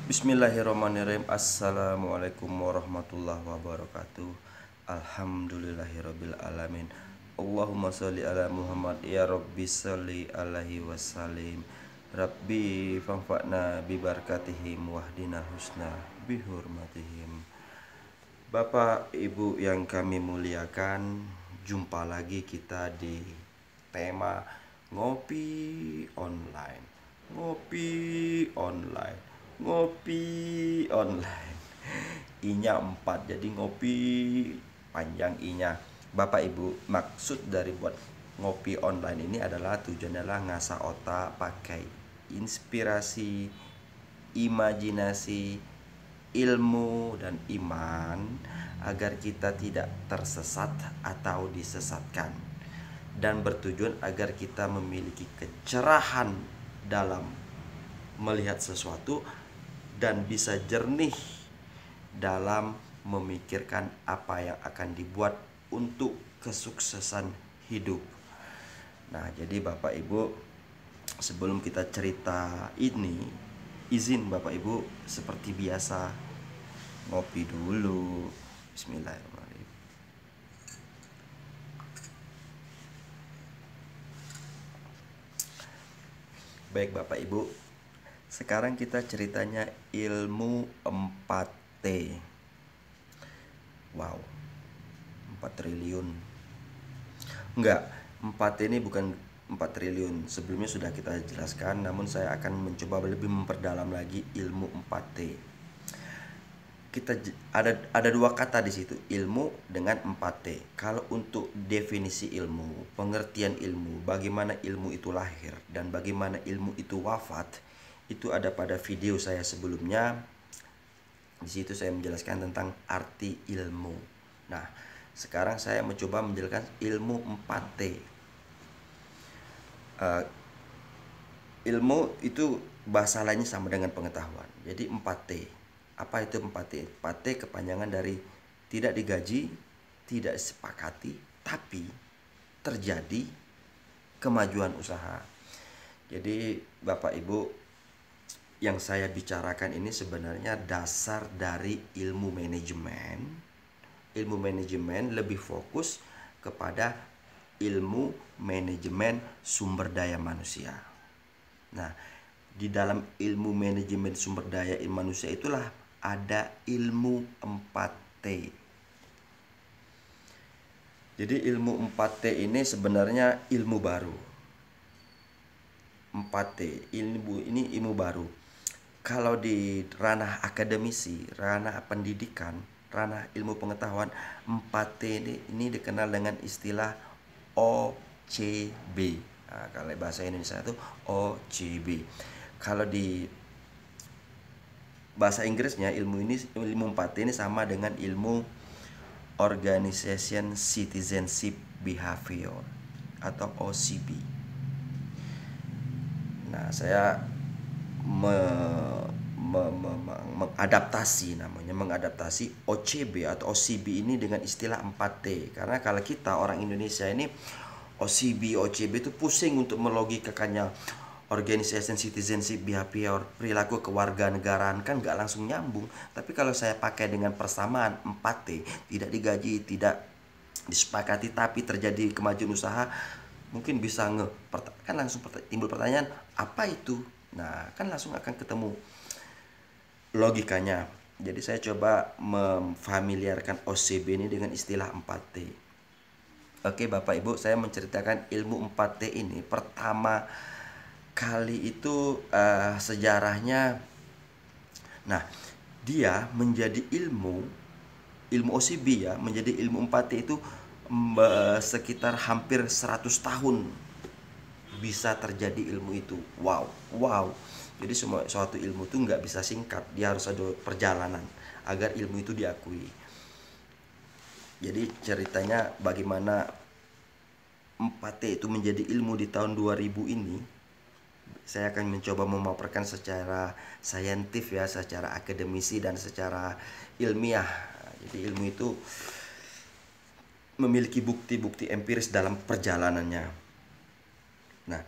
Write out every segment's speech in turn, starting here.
Bismillahirrahmanirrahim. Assalamualaikum warahmatullahi wabarakatuh. Alhamdulillahirabbil alamin. Allahumma sholli ala Muhammad ya rabbi sholli alaihi wasallim. Rabbi fanfa'na bi barakatihim wahdina husna bi hurmatihim. Bapak Ibu yang kami muliakan, jumpa lagi kita di tema ngopi online. Ngopi online. Ngopi online. I-nya 4, jadi ngopi panjang I-nya. Bapak Ibu, maksud dari buat ngopi online ini adalah tujuannya adalah ngasah otak, pakai inspirasi, imajinasi, ilmu dan iman agar kita tidak tersesat atau disesatkan, dan bertujuan agar kita memiliki kecerahan dalam melihat sesuatu dan bisa jernih dalam memikirkan apa yang akan dibuat untuk kesuksesan hidup. Nah, jadi Bapak Ibu, sebelum kita cerita ini, izin Bapak Ibu seperti biasa ngopi dulu. Bismillahirrahmanirrahim. Baik Bapak Ibu, sekarang kita ceritanya ilmu 4T. Wow, 4 triliun. Enggak, 4T ini bukan 4 triliun. Sebelumnya sudah kita jelaskan, namun saya akan mencoba lebih memperdalam lagi ilmu 4T. Ada dua kata di situ, ilmu dengan 4T. Kalau untuk definisi ilmu, pengertian ilmu, bagaimana ilmu itu lahir dan bagaimana ilmu itu wafat, itu ada pada video saya sebelumnya. Di situ saya menjelaskan tentang arti ilmu. Nah, sekarang saya mencoba menjelaskan ilmu 4T. Ilmu itu bahasa lainnya sama dengan pengetahuan. Jadi 4T. Apa itu 4T? 4T kepanjangan dari tidak digaji, tidak disepakati, tapi terjadi kemajuan usaha. Jadi Bapak Ibu, yang saya bicarakan ini sebenarnya dasar dari ilmu manajemen. Ilmu manajemen lebih fokus kepada ilmu manajemen sumber daya manusia. Nah, di dalam ilmu manajemen sumber daya manusia itulah ada ilmu 4T. Jadi ilmu 4T ini sebenarnya ilmu baru. 4T, ini ilmu baru. Kalau di ranah akademisi, ranah pendidikan, ranah ilmu pengetahuan, 4T ini dikenal dengan istilah OCB. Nah, kalau bahasa Indonesia itu OCB. Kalau di bahasa Inggrisnya ilmu 4T ini sama dengan ilmu Organization Citizenship Behavior atau OCB. Nah, saya mengadaptasi OCB atau OCB ini dengan istilah 4T. Karena kalau kita orang Indonesia ini OCB itu pusing untuk melogikakannya. Organization Citizenship Behavior, perilaku kewarganegaraan, kan nggak langsung nyambung. Tapi kalau saya pakai dengan persamaan 4T, tidak digaji, tidak disepakati, tapi terjadi kemajuan usaha, mungkin bisa kan langsung timbul pertanyaan, apa itu? Nah, kan langsung akan ketemu logikanya. Jadi saya coba memfamiliarkan OCB ini dengan istilah 4T. Oke Bapak Ibu, saya menceritakan ilmu 4T ini. Pertama kali itu sejarahnya. Nah, dia menjadi ilmu OCB ya, menjadi ilmu 4T itu sekitar hampir 100 tahun bisa terjadi ilmu itu. Wow. Jadi semua suatu ilmu itu nggak bisa singkat, dia harus ada perjalanan agar ilmu itu diakui. Jadi ceritanya bagaimana 4T itu menjadi ilmu di tahun 2000 ini, saya akan mencoba memaparkan secara saintif ya, secara akademisi dan secara ilmiah. Jadi ilmu itu memiliki bukti-bukti empiris dalam perjalanannya. Nah,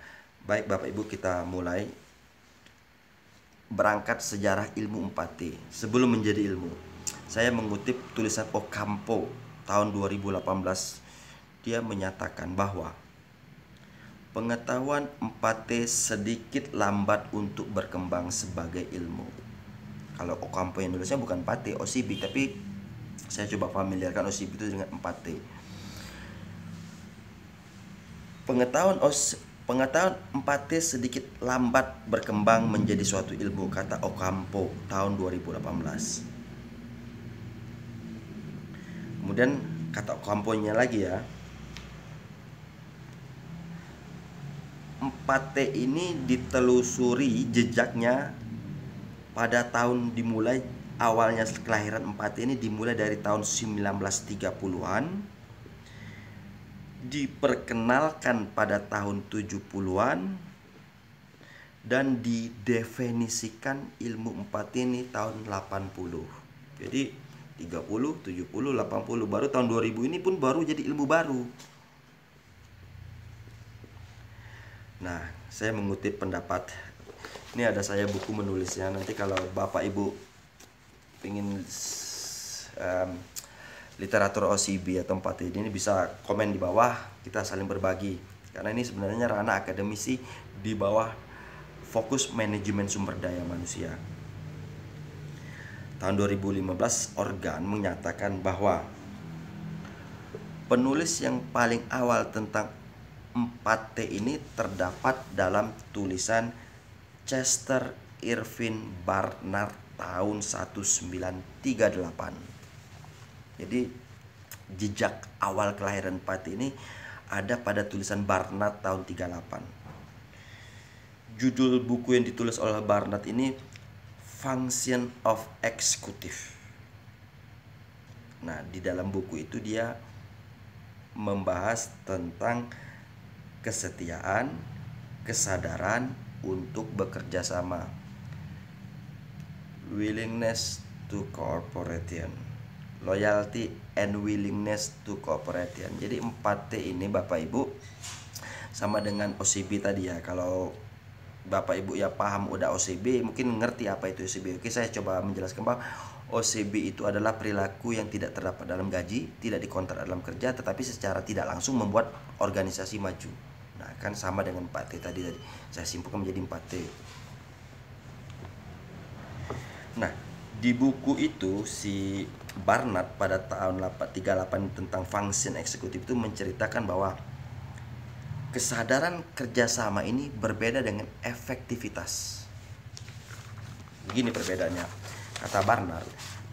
baik Bapak Ibu, kita mulai. berangkat sejarah ilmu 4T sebelum menjadi ilmu. Saya mengutip tulisan Ocampo tahun 2018. Dia menyatakan bahwa pengetahuan 4T sedikit lambat untuk berkembang sebagai ilmu. Kalau Ocampo yang nulisnya bukan 4T, OCB, tapi saya coba familiarkan OCB itu dengan 4T. Pengetahuan 4T sedikit lambat berkembang menjadi suatu ilmu, kata Ocampo tahun 2018. Kemudian kata Ocampo-nya lagi ya, 4T ini ditelusuri jejaknya pada tahun awalnya kelahiran 4T ini dimulai dari tahun 1930-an, diperkenalkan pada tahun 70-an, dan didefinisikan ilmu 4T ini tahun 80. Jadi 30, 70, 80, baru tahun 2000 ini pun baru jadi ilmu baru. Nah, saya mengutip pendapat. Ini ada saya buku menulisnya. Nanti kalau Bapak Ibu ingin literatur OCB atau 4T ini bisa komen di bawah, kita saling berbagi. Karena ini sebenarnya ranah akademisi di bawah fokus manajemen sumber daya manusia. Tahun 2015 Organ menyatakan bahwa penulis yang paling awal tentang 4T ini terdapat dalam tulisan Chester Irvin Barnard tahun 1938. Jadi jejak awal kelahiran 4T ini ada pada tulisan Barnard tahun 38. Judul buku yang ditulis oleh Barnard ini Function of Executive. Nah, di dalam buku itu dia membahas tentang kesetiaan, kesadaran untuk bekerja sama, willingness to cooperation, loyalty and willingness to cooperation. Jadi 4T ini Bapak Ibu sama dengan OCB tadi ya. Kalau Bapak Ibu ya paham udah OCB, mungkin ngerti apa itu OCB. Oke, saya coba menjelaskan bahwa OCB itu adalah perilaku yang tidak terdapat dalam gaji, tidak dikontrak dalam kerja, tetapi secara tidak langsung membuat organisasi maju. Nah, kan sama dengan 4T tadi. Saya simpulkan menjadi 4T. Nah, di buku itu si Barnard pada tahun 38 tentang function eksekutif itu menceritakan bahwa kesadaran kerjasama ini berbeda dengan efektivitas. Begini perbedaannya, kata Barnard,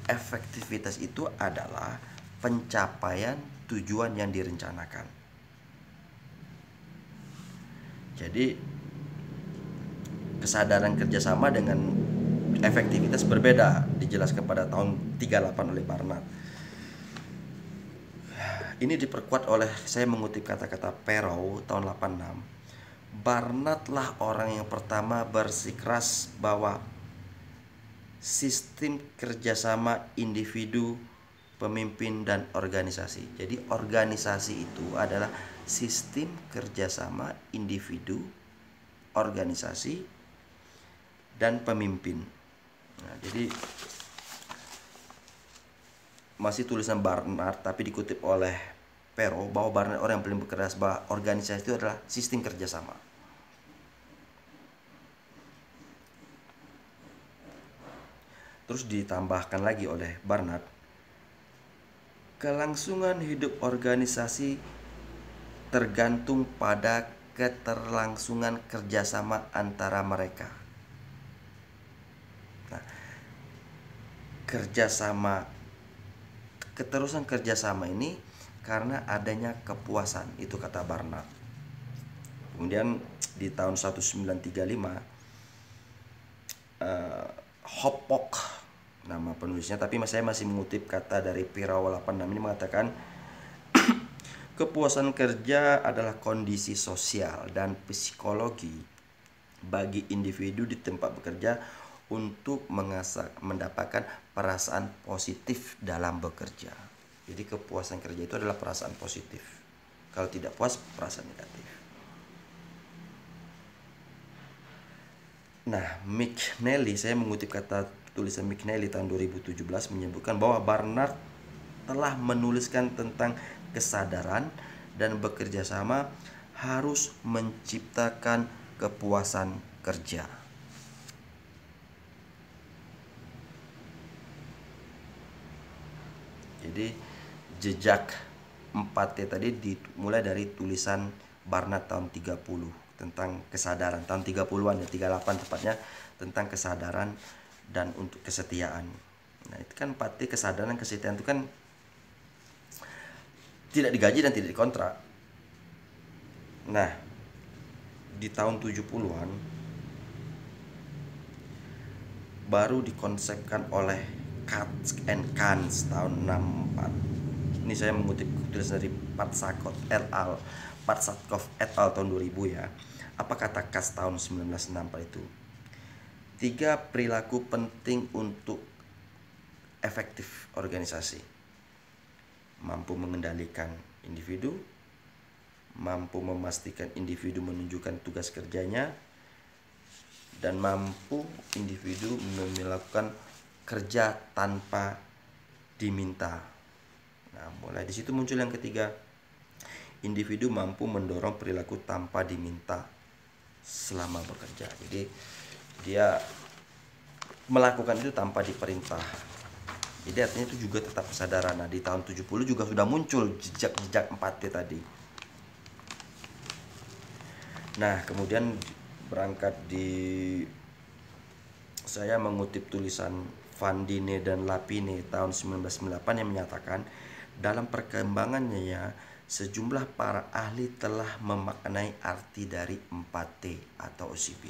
efektivitas itu adalah pencapaian tujuan yang direncanakan. Jadi kesadaran kerjasama dengan efektivitas berbeda, dijelaskan pada tahun 38 oleh Barnard. Ini diperkuat oleh, saya mengutip kata-kata Perrow tahun 86. Barnard lah orang yang pertama bersikeras bahwa sistem kerjasama individu, pemimpin, dan organisasi. Jadi organisasi itu adalah sistem kerjasama individu, organisasi, dan pemimpin. Nah, jadi masih tulisan Barnard tapi dikutip oleh Perrow bahwa Barnard orang yang paling berkeras bahwa organisasi itu adalah sistem kerjasama. Terus ditambahkan lagi oleh Barnard, kelangsungan hidup organisasi tergantung pada keterlangsungan kerjasama antara mereka. Nah, keterusan kerjasama ini karena adanya kepuasan, itu kata Barnard. Kemudian di tahun 1935 Hopok nama penulisnya, tapi saya masih mengutip kata dari Perrow 86 ini mengatakan kepuasan kerja adalah kondisi sosial dan psikologi bagi individu di tempat bekerja untuk mendapatkan perasaan positif dalam bekerja. Jadi kepuasan kerja itu adalah perasaan positif. Kalau tidak puas, perasaan negatif. Nah, McNally, saya mengutip kata tulisan McNally tahun 2017 menyebutkan bahwa Barnard telah menuliskan tentang kesadaran dan bekerja sama harus menciptakan kepuasan kerja. Jadi jejak 4T tadi dimulai dari tulisan Barnard tahun 30 tentang kesadaran, tahun 30-an ya, 38 tepatnya, tentang kesadaran dan untuk kesetiaan. Nah, itu kan 4T, kesadaran dan kesetiaan itu kan tidak digaji dan tidak dikontrak. Nah, di tahun 70-an baru dikonsepkan oleh Katz and Kans tahun 64. Ini saya mengutip tulisan dari Patsakov et al. Tahun 2000 ya. Apa kata Katz tahun 1964 itu? 3 perilaku penting untuk efektif organisasi. Mampu mengendalikan individu, mampu memastikan individu menunjukkan tugas kerjanya, dan mampu individu melakukan kerja tanpa diminta. Nah, mulai di situ muncul yang ketiga. Individu mampu mendorong perilaku tanpa diminta selama bekerja. Jadi dia melakukan itu tanpa diperintah. Jadi artinya itu juga tetap kesadaran. Nah, di tahun 70 juga sudah muncul jejak-jejak 4T tadi. Nah, kemudian saya mengutip tulisan Van Dine dan Lapine tahun 1998 yang menyatakan dalam perkembangannya ya, sejumlah para ahli telah memaknai arti dari 4T atau OCB.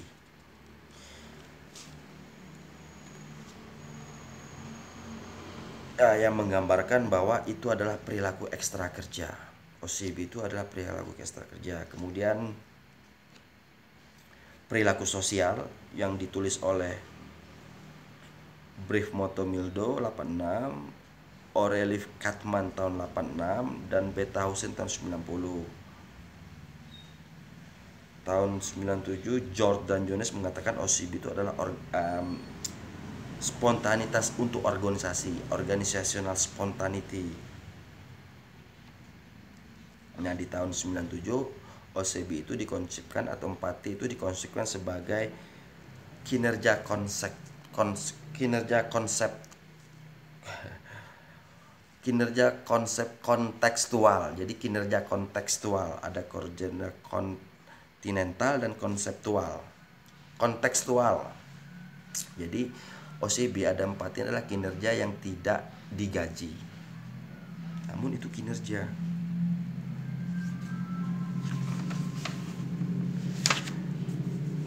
Yang menggambarkan bahwa itu adalah perilaku ekstra kerja. OCB itu adalah perilaku ekstra kerja. Kemudian perilaku sosial yang ditulis oleh Brief Motomildo 86, Aurelie Katman tahun 86, dan Betahausen tahun 90. Tahun 97 George dan Jones mengatakan OCB itu adalah spontanitas untuk organisasi, organizational spontaneity. Nah, di tahun 97 OCB itu dikonsepkan, atau 4T itu dikonsepkan sebagai kinerja konsep kontekstual. Jadi kinerja kontekstual, ada kinerja kontinental dan konseptual. Kontekstual. Jadi OCB ada 4 adalah kinerja yang tidak digaji, namun itu kinerja.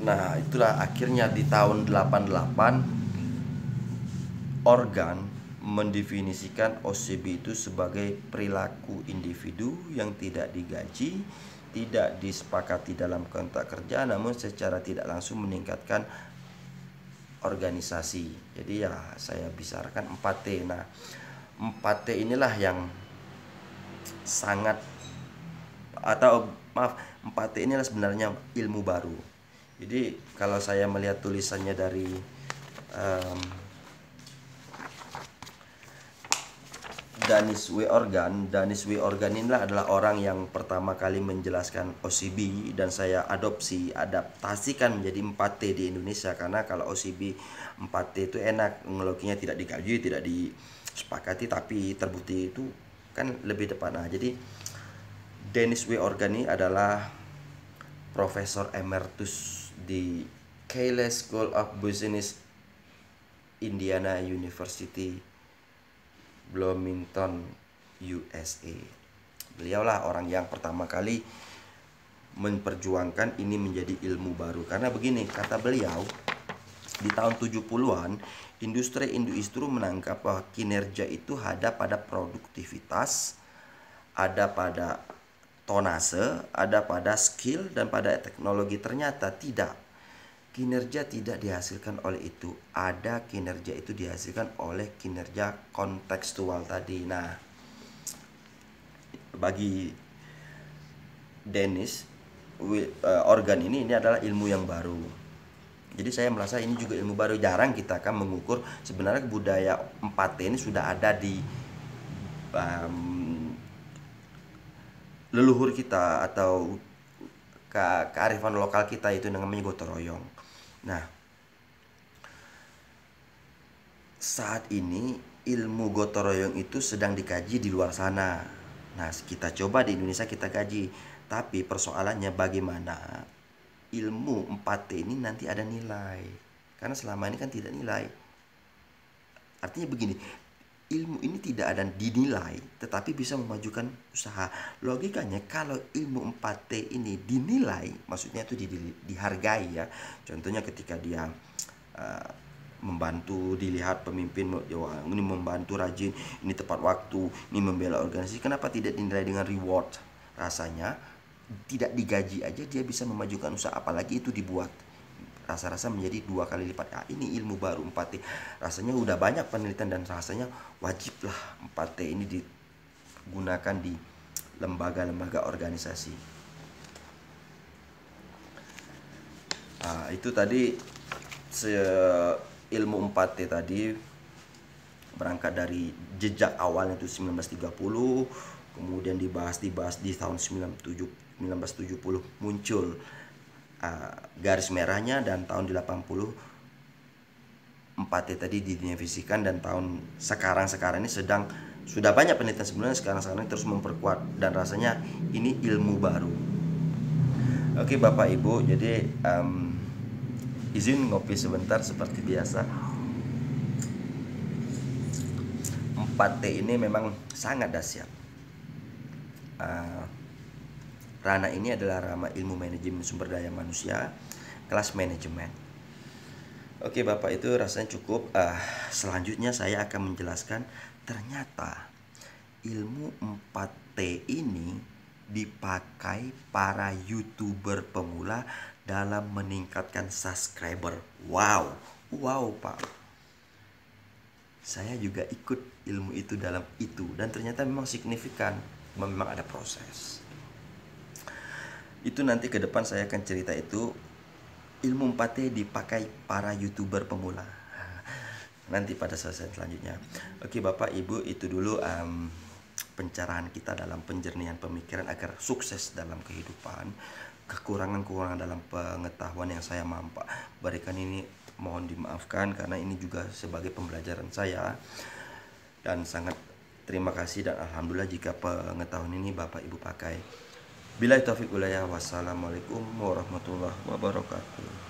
Nah, itulah akhirnya di tahun 88 Organ mendefinisikan OCB itu sebagai perilaku individu yang tidak digaji, tidak disepakati dalam kontrak kerja, namun secara tidak langsung meningkatkan organisasi. Jadi ya saya bicarakan 4T. Nah, 4T inilah yang sangat, atau maaf, 4T inilah sebenarnya ilmu baru. Jadi kalau saya melihat tulisannya dari Dennis W. Organ inilah adalah orang yang pertama kali menjelaskan OCB, dan saya adaptasikan menjadi 4T di Indonesia. Karena kalau OCB 4T itu enak, ngeloginya tidak digaji, tidak disepakati, tapi terbukti itu kan lebih depan. Nah, jadi Dennis W. Organ ini adalah Profesor Emeritus di Keele School of Business, Indiana University, Bloomington, USA. Beliaulah orang yang pertama kali memperjuangkan ini menjadi ilmu baru. Karena begini, kata beliau, di tahun 70-an industri menangkap bahwa kinerja itu ada pada produktivitas, ada pada tonase, ada pada skill, dan pada teknologi. Ternyata tidak. Kinerja tidak dihasilkan oleh itu. Ada kinerja itu dihasilkan oleh kinerja kontekstual tadi. Nah, bagi Dennis Organ ini adalah ilmu yang baru. Jadi saya merasa ini juga ilmu baru, jarang kita akan mengukur sebenarnya budaya 4T ini sudah ada di leluhur kita atau kearifan lokal kita, itu namanya gotong royong. Nah, saat ini ilmu gotong royong itu sedang dikaji di luar sana. Nah, kita coba di Indonesia kita kaji. Tapi persoalannya bagaimana ilmu 4T ini nanti ada nilai. Karena selama ini kan tidak nilai. Artinya begini, ilmu ini tidak ada dinilai, tetapi bisa memajukan usaha. Logikanya kalau ilmu 4T ini dinilai, maksudnya itu dihargai ya. Contohnya ketika dia membantu, dilihat pemimpin, wah, ini membantu rajin, ini tepat waktu, ini membela organisasi, kenapa tidak dinilai dengan reward? Rasanya tidak digaji aja dia bisa memajukan usaha, apalagi itu dibuat rasa-rasa menjadi 2 kali lipat. Nah, ini ilmu baru 4T. Rasanya udah banyak penelitian dan rasanya wajiblah 4T ini digunakan di lembaga-lembaga organisasi. Nah, itu tadi ilmu 4T tadi berangkat dari jejak awalnya itu 1930, kemudian dibahas di tahun 1970 muncul garis merahnya, dan tahun 80 4T tadi didefinisikan, dan tahun sekarang ini sudah banyak penelitian sebenarnya sekarang ini terus memperkuat, dan rasanya ini ilmu baru. Oke Bapak Ibu, jadi izin ngopi sebentar seperti biasa. 4T ini memang sangat dahsyat. Ranah ini adalah ranah ilmu manajemen sumber daya manusia, kelas manajemen. Oke Bapak, itu rasanya cukup. Selanjutnya saya akan menjelaskan ternyata ilmu 4T ini dipakai para YouTuber pemula dalam meningkatkan subscriber. Wow Pak, saya juga ikut ilmu itu dalam itu, dan ternyata memang signifikan, memang ada proses. Itu nanti ke depan saya akan cerita itu. Ilmu 4T dipakai para YouTuber pemula nanti pada sesi selanjutnya. Oke Bapak Ibu, itu dulu pencerahan kita dalam penjernihan pemikiran agar sukses dalam kehidupan. Kekurangan-kekurangan dalam pengetahuan yang saya mampu berikan ini mohon dimaafkan, karena ini juga sebagai pembelajaran saya, dan sangat terima kasih dan alhamdulillah jika pengetahuan ini Bapak Ibu pakai. Billahi taufiq walhidayah. Wassalamualaikum warahmatullahi wabarakatuh.